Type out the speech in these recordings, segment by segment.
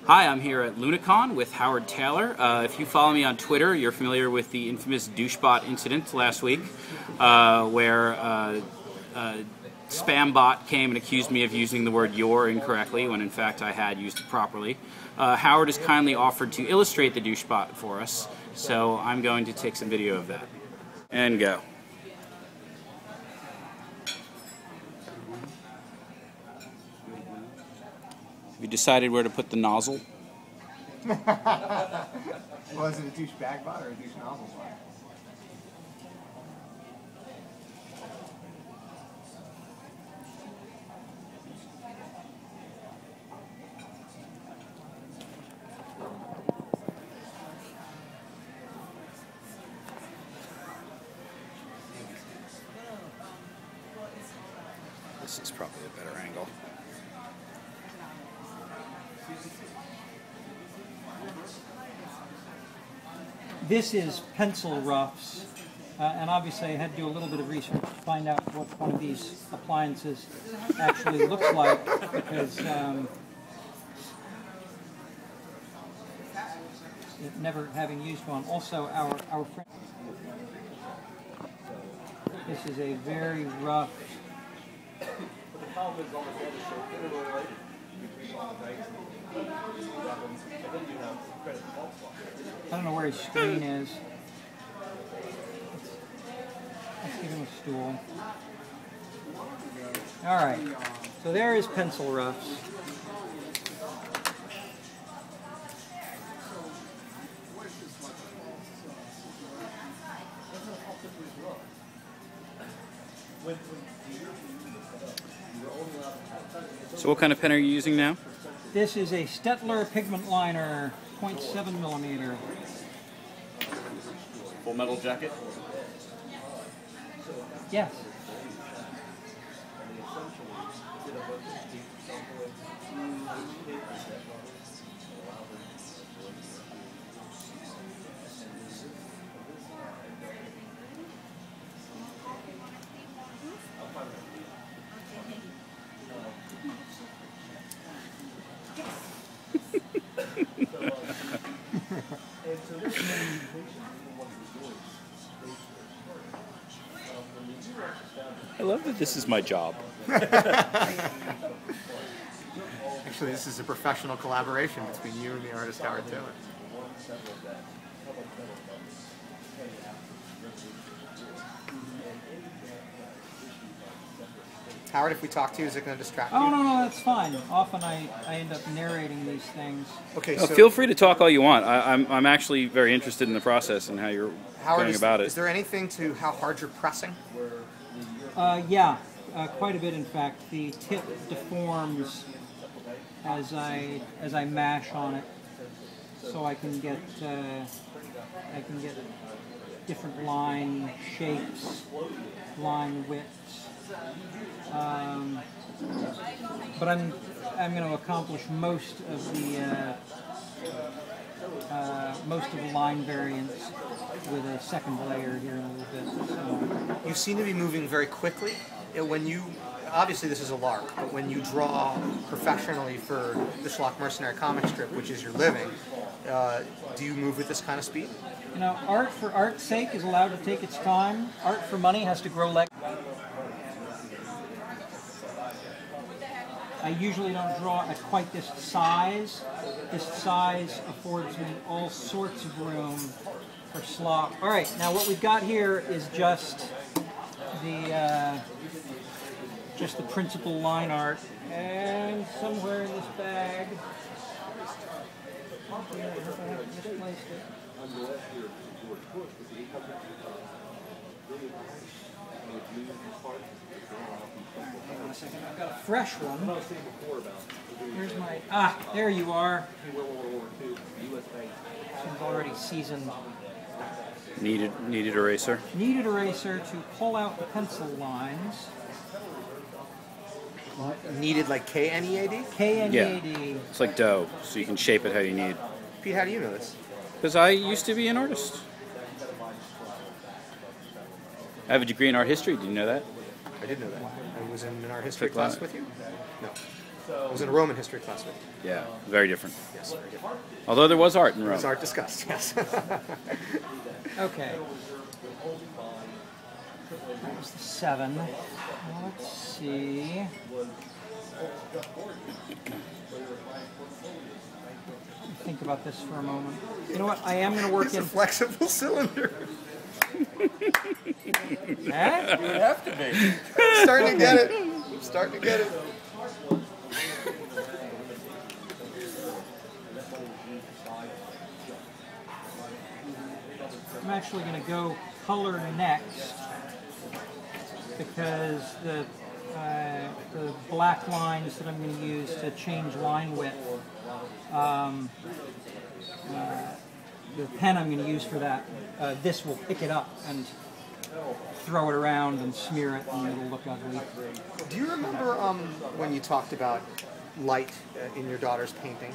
Hi, I'm here at Lunacon with Howard Tayler. If you follow me on Twitter, you're familiar with the infamous Douchebot incident last week, where spam bot came and accused me of using the word "your" incorrectly when in fact I had used it properly. Howard has kindly offered to illustrate the Douchebot for us, so I'm going to take some video of that. And go. Have you decided where to put the nozzle? Was it a douche bag bot or a douche nozzle bot? This is probably a better angle. This is pencil roughs, and obviously I had to do a little bit of research to find out what one of these appliances actually looks like, because never having used one. Also, our friend, this is a very rough. I don't know where his screen is. Let's give him a stool. Alright, so there is pencil roughs. So what kind of pen are you using now? This is a Stettler pigment liner, 0.7 millimeter. Full metal jacket? Yes. I love that this is my job. Actually, this is a professional collaboration between you and the artist Howard Tayler. Howard, if we talk to you, is it going to distract you? Oh, no, that's fine. Often I end up narrating these things. Okay, Well, so feel free to talk all you want. I'm actually very interested in the process and how you're going about it. Is there anything to how hard you're pressing? Yeah, quite a bit in fact. The tip deforms as I mash on it, so I can get different line shapes, line widths. But I'm going to accomplish most of the line variants with a second layer here in a little bit. So. You seem to be moving very quickly. When you, obviously this is a lark, but when you draw professionally for the Schlock Mercenary comic strip, which is your living, do you move with this kind of speed? You know, art for art's sake is allowed to take its time. Art for money has to grow legs. I usually don't draw at quite this size. This size affords me all sorts of room for slop. All right, now what we've got here is just the principal line art, and somewhere in this bag, I have misplaced it. Hang on a second, I've got a fresh one. Here's my, there you are. This one's already seasoned. Needed eraser. Needed eraser to pull out the pencil lines. Needed like K-N-E-A-D? K-N-E-A-D. Yeah. It's like dough, so you can shape it how you need. Pete, how do you know this? Because I used to be an artist. I have a degree in art history. Did you know that? I did know that. I was in an art history class with you? No. I was in a Roman history class with you. Yeah, very different. Yes, very different. Although there was art in Rome. As art discussed, yes. Okay. That was the 7. Now let's see. Think about this for a moment. You know what? I am going to work It's in a flexible cylinder. Eh? You would have to be. I'm starting to get it. I'm starting to get it. I'm actually going to go color next because the black lines that I'm going to use to change line width, the pen I'm going to use for that, this will pick it up and throw it around and smear it, and it'll look ugly. Do you remember when you talked about light in your daughter's painting?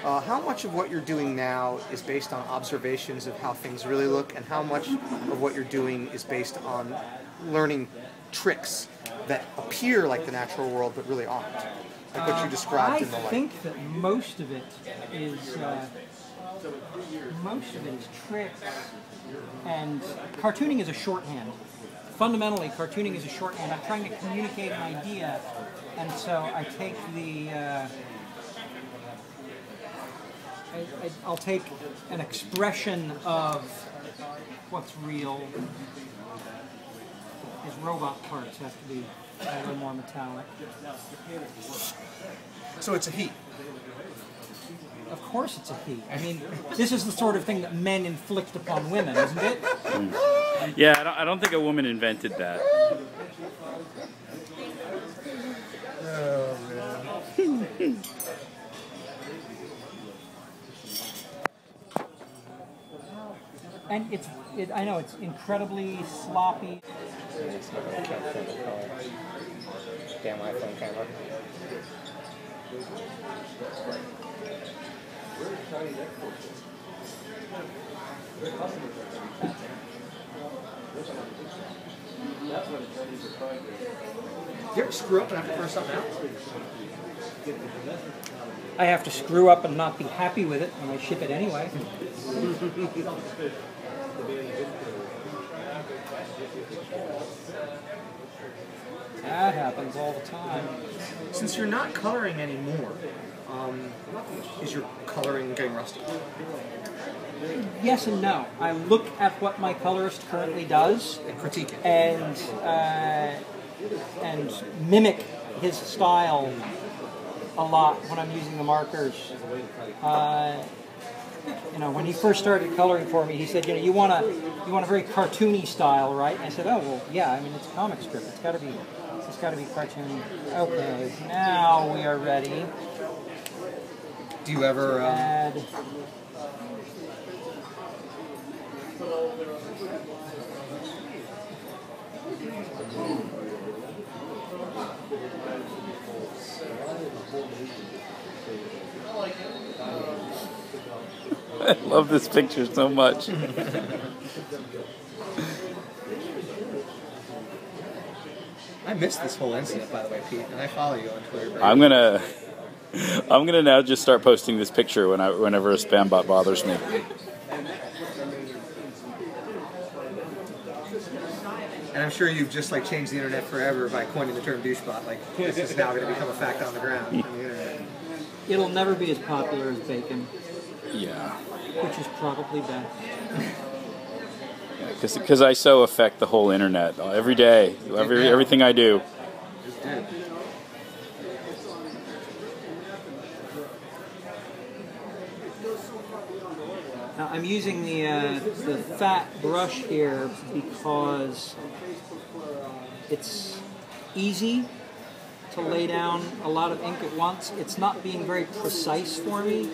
How much of what you're doing now is based on observations of how things really look, and how much of what you're doing is based on learning tricks that appear like the natural world but really aren't? Like what you described in the light. I think that most of it is tricks, and cartooning is a shorthand. Fundamentally, cartooning is a shorthand. I'm trying to communicate an idea, and so I take the I'll take an expression of what's real. His robot parts have to be a little more metallic. So it's a he. Of course it's a he. I mean, this is the sort of thing that men inflict upon women, isn't it? Yeah, I don't think a woman invented that. Oh, man. And I know it's incredibly sloppy. Damn iPhone camera. You ever screw up and have to throw something out? I have to screw up and not be happy with it, and I ship it anyway. That happens all the time. Since you're not coloring anymore, is your coloring getting rusty? Yes and no. I look at what my colorist currently does And critique it. and mimic his style a lot when I'm using the markers. You know, when he first started coloring for me, he said, "You know, you want a very cartoony style, right?" And I said, "Oh well, yeah. I mean, it's a comic strip. It's got to be cartoony." Okay, now we are ready. Do you ever? Add. I love this picture so much. I missed this whole incident, by the way, Pete, and I follow you on Twitter. I'm gonna now just start posting this picture whenever a spam bot bothers me. And I'm sure you've just like changed the internet forever by coining the term douchebot. Like this is now going to become a fact on the ground on the internet. It'll never be as popular as bacon, Yeah. which is probably best. Because I so affect the whole internet every day, everything I do. Now, I'm using the fat brush here because it's easy to lay down a lot of ink at once. It's not being very precise for me,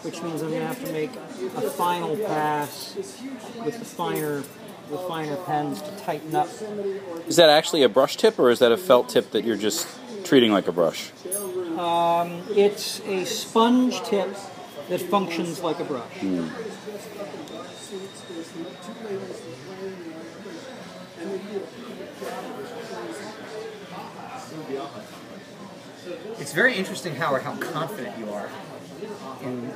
which means I'm going to have to make a final pass with the finer pens to tighten up. Is that actually a brush tip, or is that a felt tip that you're just treating like a brush? It's a sponge tip that functions like a brush. Mm. It's very interesting, Howard, how confident you are in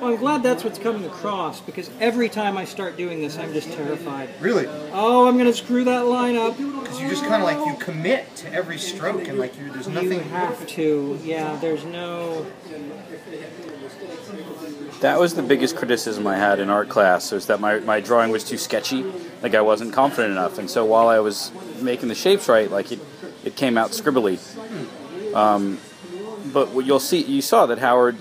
Well, I'm glad that's what's coming across, because every time I start doing this, I'm just terrified. really, Oh, I'm going to screw that line up. because you just kind of like, you commit to every stroke, and like there's nothing. You have to. Yeah, there's no... That was the biggest criticism I had in art class, was that my drawing was too sketchy, like I wasn't confident enough, and so while I was making the shapes right, like it came out scribbly. But what you saw that Howard,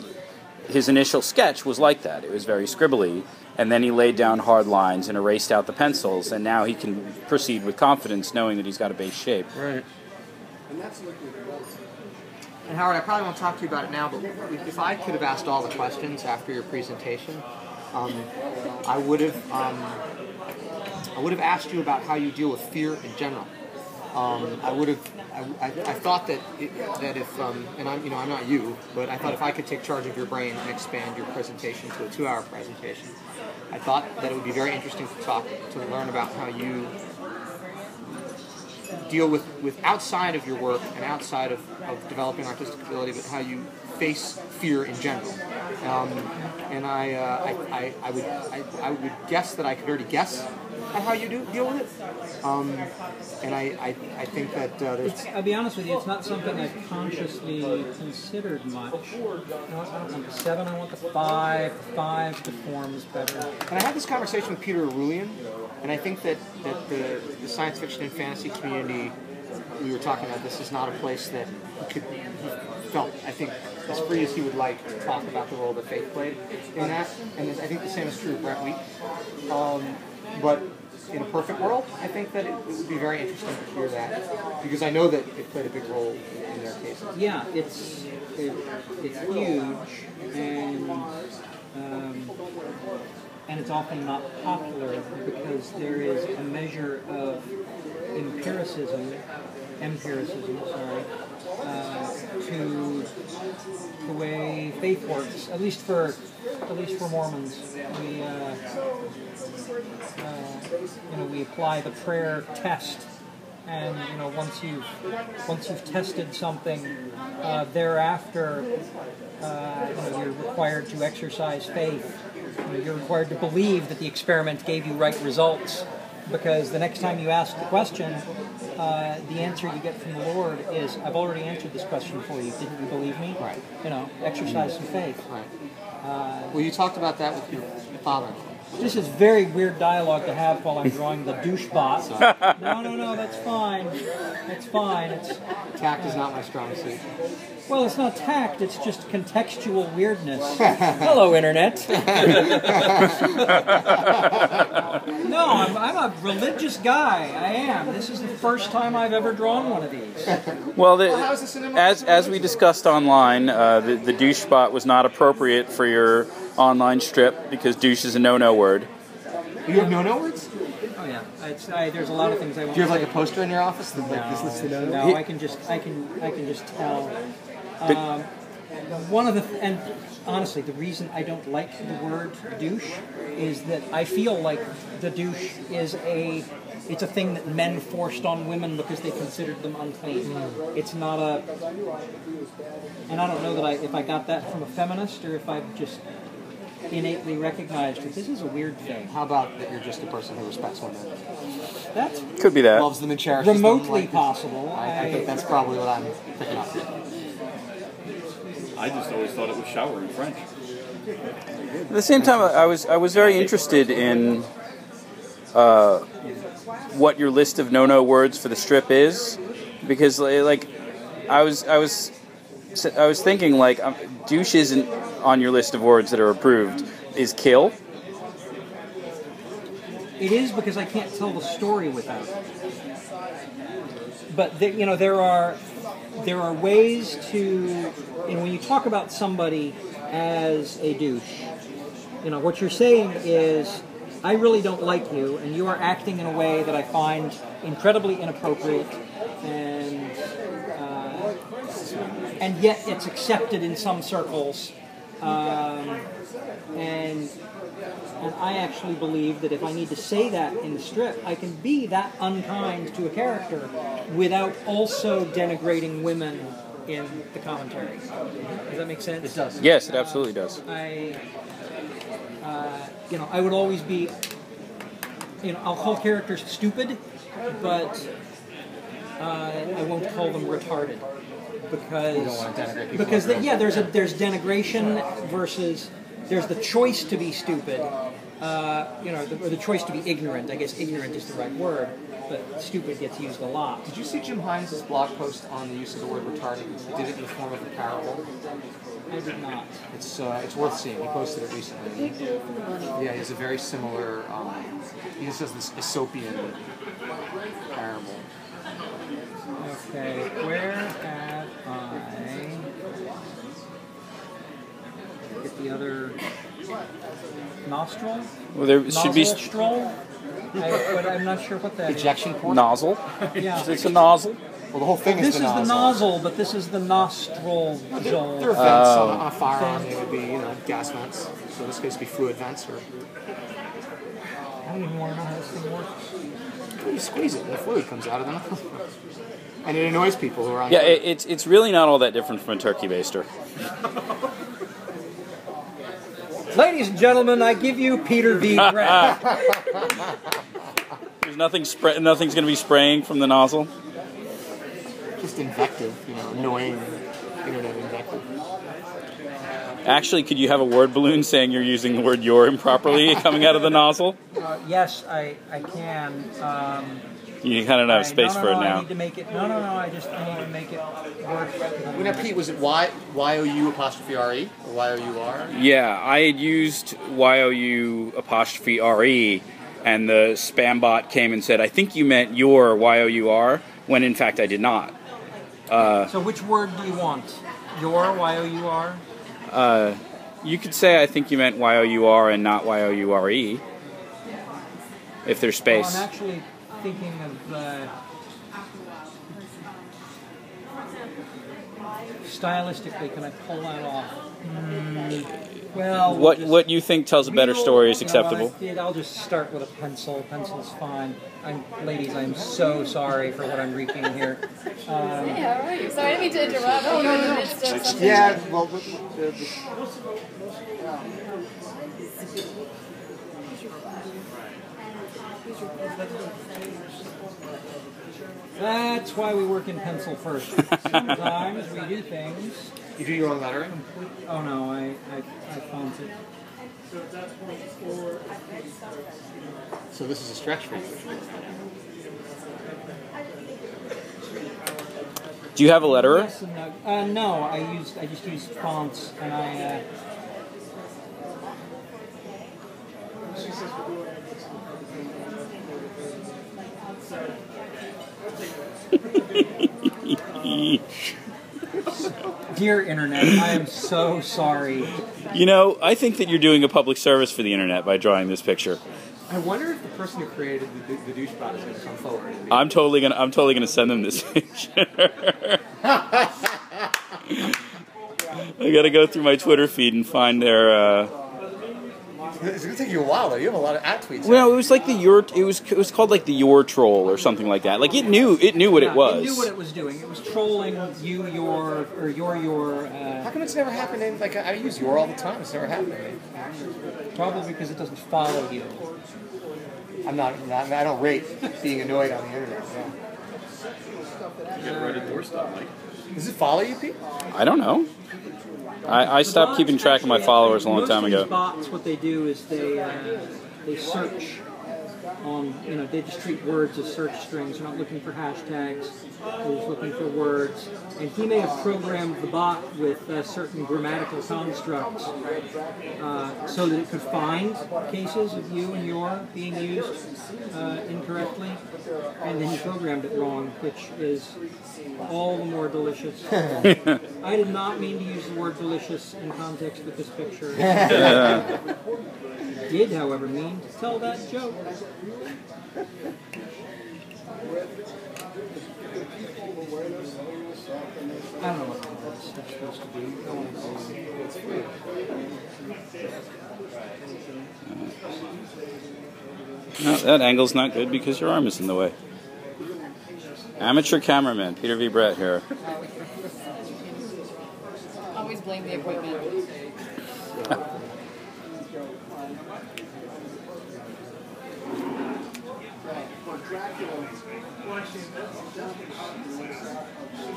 his initial sketch was like that. It was very scribbly, and then he laid down hard lines and erased out the pencils, and now he can proceed with confidence knowing that he's got a base shape. Right. And Howard, I probably won't talk to you about it now, but if I could have asked all the questions after your presentation, I would have asked you about how you deal with fear in general. I thought that if and I'm not you, but I thought if I could take charge of your brain and expand your presentation to a 2-hour presentation, I thought that it would be very interesting to learn about how you deal with outside of your work and outside of developing artistic ability, but how you face fear in general. And I would guess that I could already guess at how you deal with it. And I think that there's... I'll be honest with you, it's not something I've consciously considered much. I don't want the 7, I want the 5. The 5 deforms better. And I had this conversation with Peter Arulian, and I think that the science fiction and fantasy community, we were talking about, this is not a place that he felt, I think, as free as he would like to talk about the role that faith played in that. And I think the same is true of Brett Wheat. But in a perfect world, I think that it would be very interesting to hear that, because I know that it played a big role in their cases. Yeah, it's huge, and it's often not popular because there is a measure of empiricism, to the way faith works. At least for Mormons, we apply the prayer test, and once you've tested something, thereafter, you're required to exercise faith. You're required to believe that the experiment gave you right results, because the next time you ask the question, the answer you get from the Lord is, "I've already answered this question for you. Didn't you believe me?" Right. Exercise some faith. Right. Well, you talked about that with your father. This is very weird dialogue to have while I'm drawing the douchebot. No, that's fine. That's fine. Tact is not my strong suit. Well, it's not tact, it's just contextual weirdness. Hello, Internet. No, I'm a religious guy. I am. This is the first time I've ever drawn one of these. Well, as we discussed online, the douchebot was not appropriate for your online strip because douche is a no-no word. You have no-no words? Oh yeah, there's a lot of things I want. Do you have like a poster in your office that this lists the no-no? No, I can just tell. And honestly, the reason I don't like the word douche is that I feel like the douche is it's a thing that men forced on women because they considered them unclean. It's not and I don't know that if I got that from a feminist or if I've just innately recognized that this is a weird thing. How about that you're just a person who respects women? That could be that. Loves them and cherishes remotely them. possible. I think that's probably what I'm picking up. I just always thought it was shower in French. At the same time, I was very interested in what your list of no-no words for the strip is, because like I was thinking like douche isn't on your list of words that are approved. Is kill? It is, because I can't tell the story without it. But there are ways to, when you talk about somebody as a douche, what you're saying is, I really don't like you, and you are acting in a way that I find incredibly inappropriate, and yet it's accepted in some circles, and I actually believe that if I need to say that in the strip, I can be that unkind to a character without also denigrating women in the commentary. Does that make sense? It does. Yes, it absolutely does. I would always be, I'll call characters stupid, but I won't call them retarded because You don't want to denigrate people. because there's denigration versus there's the choice to be stupid, or the choice to be ignorant. I guess ignorant is the right word, but stupid gets used a lot. Did you see Jim Hines' blog post on the use of the word retarded? He did it in the form of a parable. I did not. It's worth seeing. He posted it recently. Yeah, he has a very similar. He just has this Aesopian parable. Okay, where have I get the other nostril? Well, there should be Nostril? But I'm not sure what that Ejection port. nozzle. is. Yeah. It's a nozzle. Well, the whole thing is This the is nozzle. the nozzle, but this is the nostril. There are vents on a firearm. They would be, gas vents. So in this case, would be fluid vents. Or I don't even want to know how this thing works. you squeeze it, and the fluid comes out of the nozzle. And it annoys people who are on. Yeah, it's really not all that different from a turkey baster. Ladies and gentlemen, I give you Peter V. Brett. There's nothing's going to be spraying from the nozzle. Just invective, annoying internet invective. Actually, could you have a word balloon saying you're using the word "your" improperly coming out of the nozzle? Yes, I can. You kind of don't have space for it I now. need to make it. No. I need to make it work. Now, Pete, was it Y-O-U apostrophe R-E or Y-O-U-R? Yeah, I had used YOU apostrophe RE, and the spam bot came and said, "I think you meant your YOUR," when in fact I did not. So which word do you want? Your Y-O-U-R? You could say, "I think you meant YOUR and not YOURE," if there's Well, space. I'm actually thinking of stylistically. Can I pull that off? Well, What you think tells a better story is acceptable. I'll just start with a pencil. Pencil's fine. Ladies, I'm so sorry for what I'm reaping here. Hey, how are you? Sorry, I didn't mean to interrupt. You were in the midst of something. Yeah, well, That's why we work in pencil first. Sometimes we do things. you do your own lettering? Oh no, I found it. So this is a stretch for you. Do you have a letterer? Yes and no. No, I just used fonts, and I. Dear Internet, I am so sorry. I think that you're doing a public service for the internet by drawing this picture. I wonder if the person who created the douchebot is going to come forward. And be I'm totally gonna send them this picture. I gotta go through my Twitter feed and find their. It's going to take you a while, though. You have a lot of tweets. Well, it was like it was called like the your troll or something like that. Like it knew what it was. It knew what it was doing. It was trolling you, your. How come it's never happened? I use your all the time. It's never happened to me. Probably because it doesn't follow you. I don't rate being annoyed on the internet. Yeah. You gotta write a doorstop, Mike. Does it follow you, Pete? I don't know. I stopped keeping track of my followers a long time Most ago. of these bots, what they do is they search on, they just treat words as search strings. They're not looking for hashtags. They're just looking for words. And he may have programmed the bot with certain grammatical constructs so that it could find cases of you and your being used incorrectly. And then he programmed it wrong, which is all the more delicious. I did not mean to use the word delicious in context with this picture. Did, however, mean to tell that joke. I don't know what that's supposed to be. I want to see. No, that angle's not good because your arm is in the way. Amateur cameraman, Peter V. Brett here. always blame the equipment.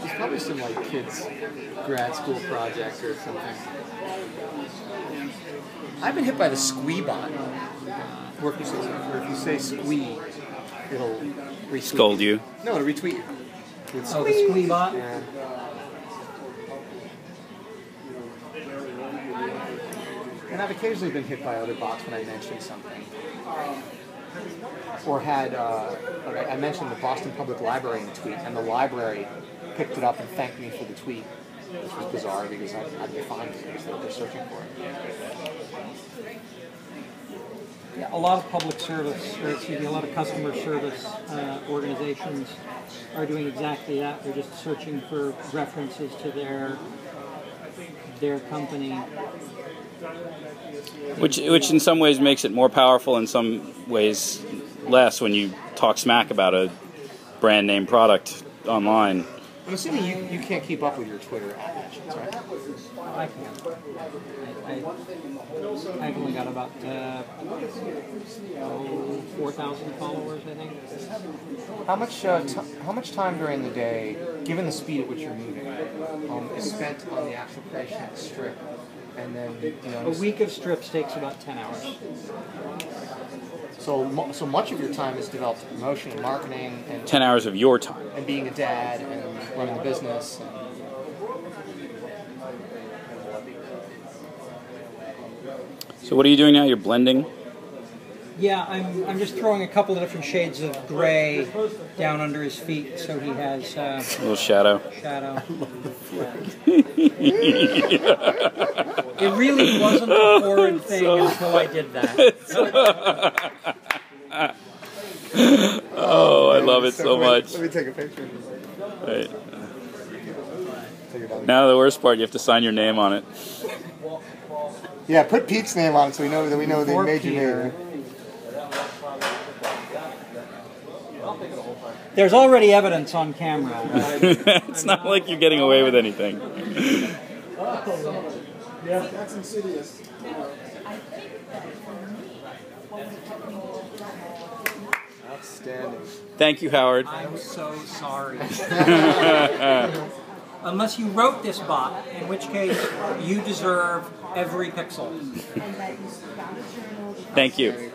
There's probably some like kids' grad school project or something. I've been hit by the Squeebot. Or if you say squee, it'll retweet Scold you. No, it'll retweet you. Oh, the Squeebot? Yeah. And I've occasionally been hit by other bots when I mention something. Or had, I mentioned the Boston Public Library in a tweet, and the library picked it up and thanked me for the tweet, which was bizarre because I'd be fine with it because they're searching for it. Yeah, a lot of public service, or excuse me, a lot of customer service organizations are doing exactly that. They're just searching for references to their company. Which in some ways makes it more powerful, in some ways less when you talk smack about a brand name product online. I'm assuming you can't keep up with your Twitter actions, right? I can't. I've only got about 4,000 followers, I think. How much time during the day, given the speed at which you're moving, is spent on the actual creation of the strip? And then, a week of strips takes about 10 hours. So much of your time is developed to promotion and marketing, and 10 hours of your time. and being a dad and running the business. So what are you doing now? You're blending? Yeah, I'm just throwing a couple of different shades of gray down under his feet, so he has A little shadow. shadow. It really wasn't a horrid thing until I did that. Oh, I love it so much. Let me take a picture. Right. Take it down. Now the worst part, you have to sign your name on it. Yeah, put Pete's name on it so we know they Poor made you Peter. name. There's already evidence on camera. It's not like you're getting away with anything. Yeah, that's insidious. Outstanding. Thank you, Howard. I'm so sorry. Unless you wrote this bot, in which case you deserve every pixel. Thank you.